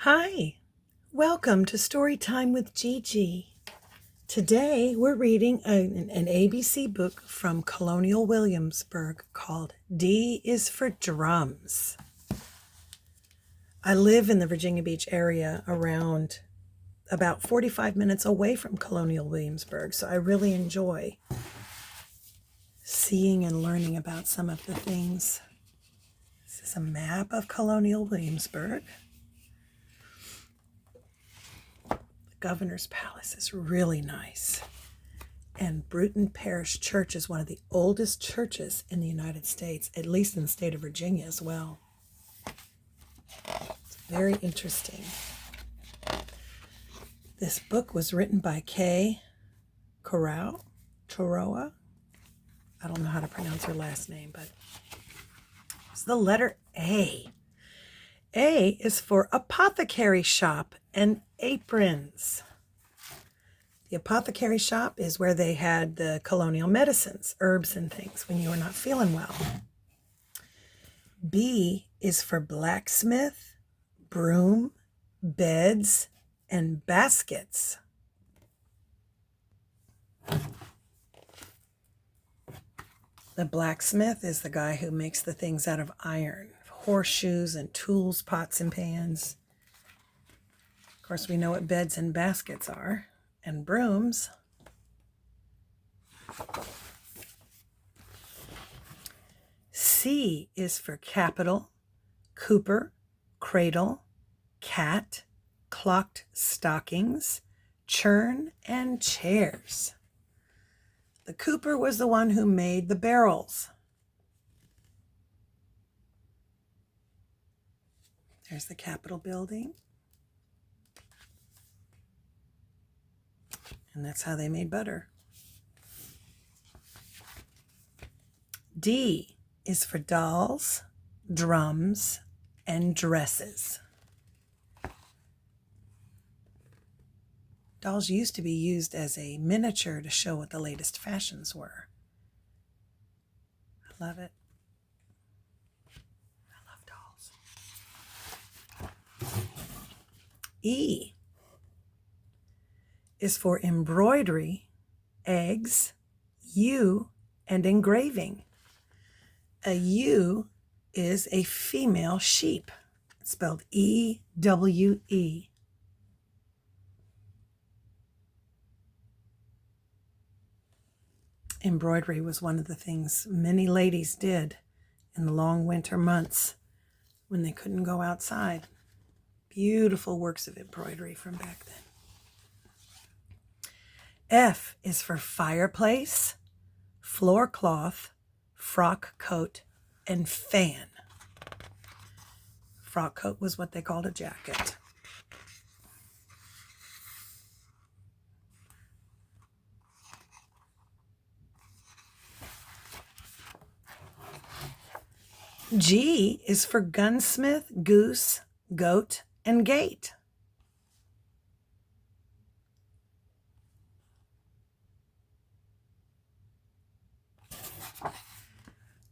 Hi, welcome to Storytime with Gigi. Today we're reading an ABC book from Colonial Williamsburg called D is for Drums. I live in the Virginia Beach area around about 45 minutes away from Colonial Williamsburg, so I really enjoy seeing and learning about some of the things. This is a map of Colonial Williamsburg. Governor's Palace is really nice. And Bruton Parish Church is one of the oldest churches in the United States, at least in the state of Virginia as well. It's very interesting. This book was written by Kay Toroa. I don't know how to pronounce her last name, but it's the letter A. A is for apothecary shop and aprons. The apothecary shop is where they had the colonial medicines, herbs and things when you were not feeling well. B is for blacksmith, broom, beds, and baskets. The blacksmith is the guy who makes the things out of iron, horseshoes and tools, pots and pans. Of course, we know what beds and baskets are, and brooms. C is for capital, cooper, cradle, cat, clocked stockings, churn, and chairs. The cooper was the one who made the barrels. There's the Capitol building. And that's how they made butter. D is for dolls, drums, and dresses. Dolls used to be used as a miniature to show what the latest fashions were. I love it. I love dolls. E is for embroidery, eggs, ewe, and engraving. A ewe is a female sheep. It's spelled E-W-E. Embroidery was one of the things many ladies did in the long winter months when they couldn't go outside. Beautiful works of embroidery from back then. F is for fireplace, floor cloth, frock coat, and fan. Frock coat was what they called a jacket. G is for gunsmith, goose, goat, and gate.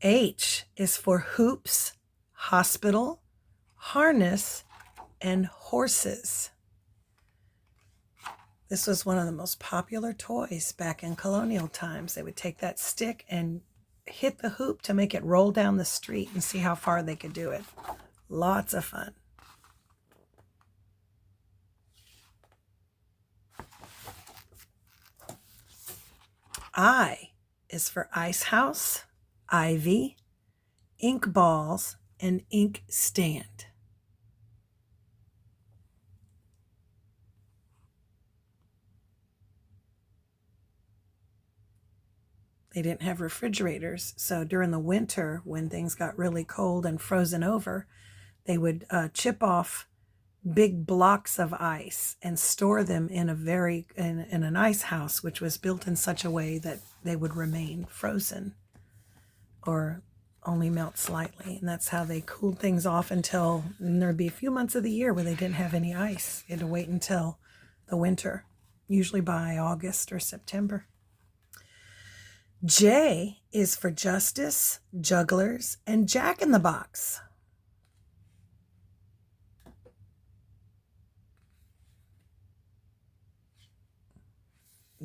H is for hoops, hospital, harness, and horses. This was one of the most popular toys back in colonial times. They would take that stick and hit the hoop to make it roll down the street and see how far they could do it. Lots of fun. I is for ice house, ivy, ink balls, and ink stand. They didn't have refrigerators, so during the winter, when things got really cold and frozen over, they would chip off big blocks of ice and store them in an ice house, which was built in such a way that they would remain frozen or only melt slightly. And that's how they cooled things off until there'd be a few months of the year where they didn't have any ice. You had to wait until the winter, usually by August or September. J is for justice, jugglers, and jack-in-the-box.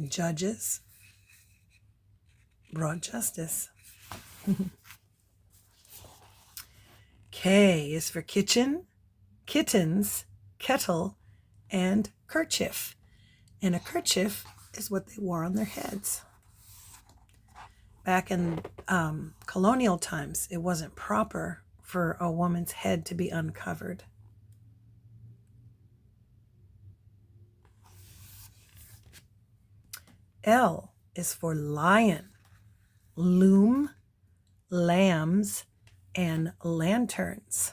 Judges brought justice. K is for kitchen, kittens, kettle, and kerchief. And a kerchief is what they wore on their heads. Back in colonial times, it wasn't proper for a woman's head to be uncovered. L is for lion, loom, lambs, and lanterns.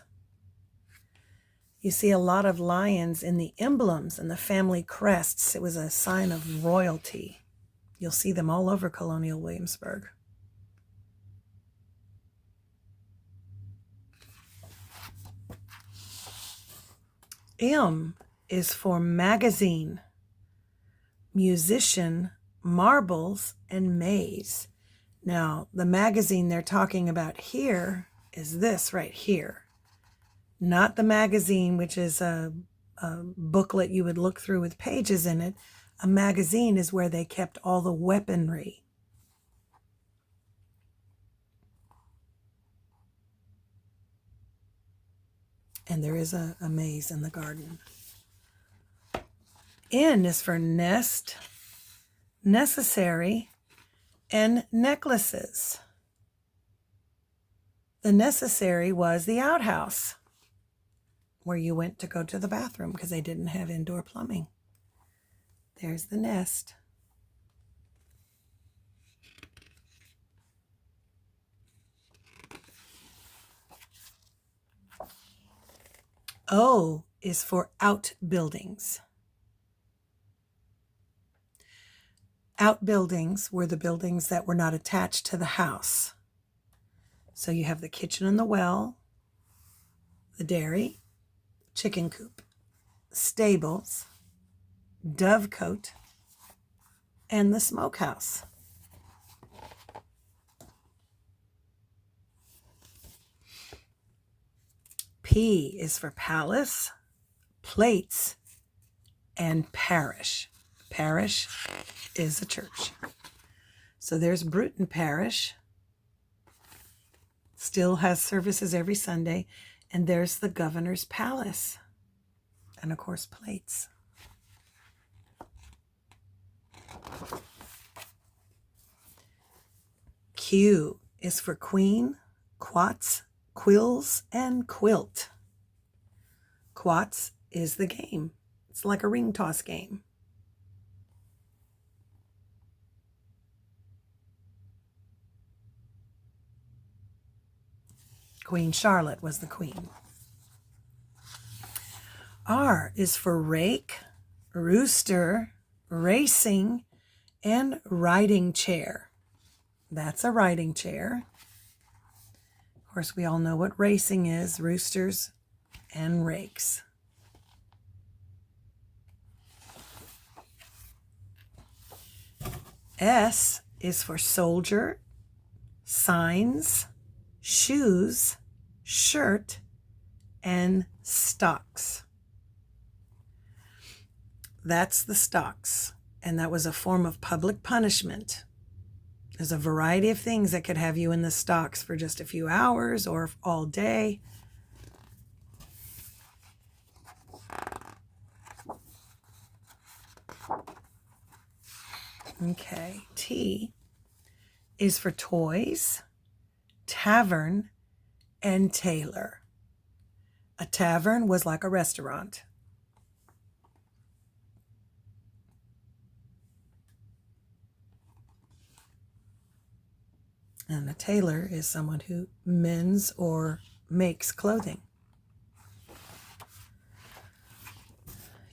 You see a lot of lions in the emblems and the family crests. It was a sign of royalty. You'll see them all over Colonial Williamsburg. M is for magazine, musician, marbles, and maze. Now, the magazine they're talking about here is this right here. Not the magazine, which is a booklet you would look through with pages in it. A magazine is where they kept all the weaponry. And there is a maze in the garden. N is for nest, necessary, and necklaces. The necessary was the outhouse, where you went to go to the bathroom because they didn't have indoor plumbing. There's the nest. O is for outbuildings. Outbuildings were the buildings that were not attached to the house. So you have the kitchen and the well, the dairy, chicken coop, stables, dovecote, and the smokehouse. P is for palace, plates, and parish. Parish is a church. So there's Bruton Parish. Still has services every Sunday. And there's the governor's palace. And of course, plates. Q is for queen, quots, quills, and quilt. Quots is the game. It's like a ring toss game. Queen Charlotte was the queen. R is for rake, rooster, racing, and riding chair. That's a riding chair. Of course, we all know what racing is, roosters and rakes. S is for soldier, signs, shoes, shirt, and stocks. That's the stocks, and that was a form of public punishment. There's a variety of things that could have you in the stocks for just a few hours or all day. Okay, T is for toys, tavern, and tailor. A tavern was like a restaurant. And a tailor is someone who mends or makes clothing.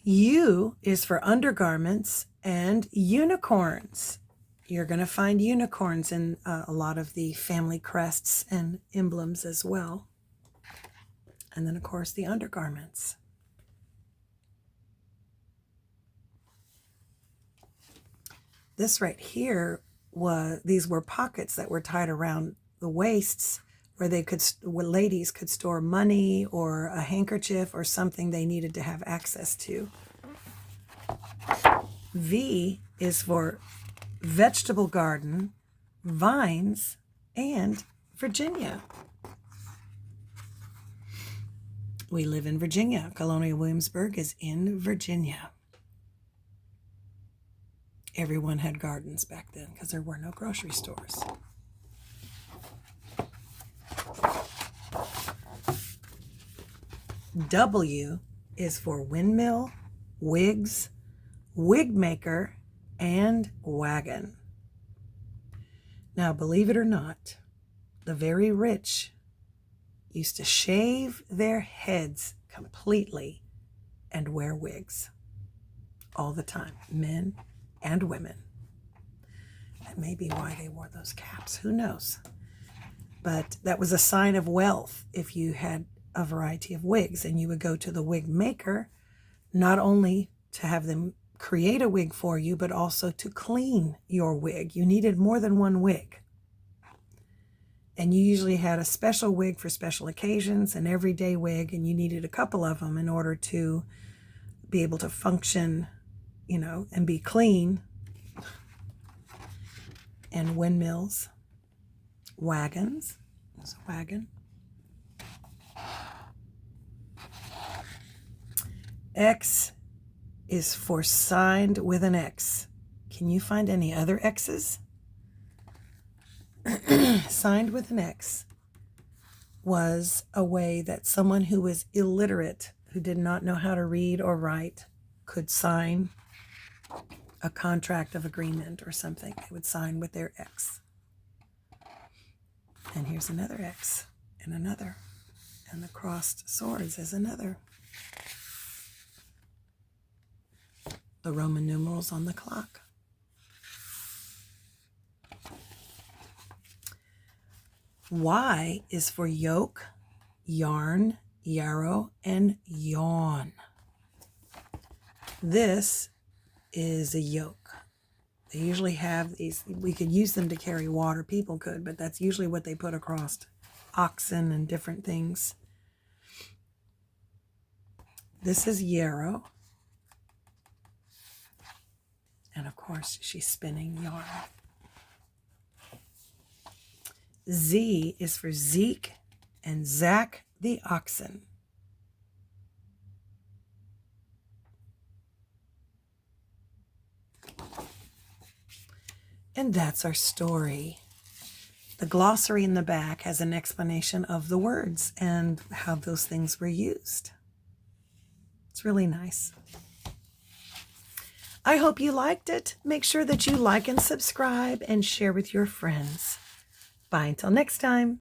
U is for undergarments and unicorns. You're going to find unicorns in a lot of the family crests and emblems as well. And then, of course, the undergarments. This right here these were pockets that were tied around the waists where ladies could store money or a handkerchief or something they needed to have access to. V is for vegetable garden, vines, and Virginia. We live in Virginia. Colonial Williamsburg is in Virginia. Everyone had gardens back then because there were no grocery stores. W is for windmill, wigs, wig maker, and wagon. Now, believe it or not, the very rich used to shave their heads completely and wear wigs all the time, men and women. That may be why they wore those caps. Who knows? But that was a sign of wealth if you had a variety of wigs, and you would go to the wig maker, not only to have them create a wig for you, but also to clean your wig. You needed more than one wig. And you usually had a special wig for special occasions, an everyday wig, and you needed a couple of them in order to be able to function, and be clean. And windmills, wagons, there's a wagon. X is for signed with an X. Can you find any other X's? Signed with an X was a way that someone who was illiterate, who did not know how to read or write, could sign a contract of agreement or something. They would sign with their X. And here's another X and another. And the crossed swords is another. The Roman numerals on the clock. Y is for yoke, yarn, yarrow, and yawn. This is a yoke. They usually have these, we could use them to carry water, people could, but that's usually what they put across oxen and different things. This is yarrow. And of course, she's spinning yarn. Z is for Zeke and Zach the oxen. And that's our story. The glossary in the back has an explanation of the words and how those things were used. It's really nice. I hope you liked it. Make sure that you like and subscribe and share with your friends. Bye until next time.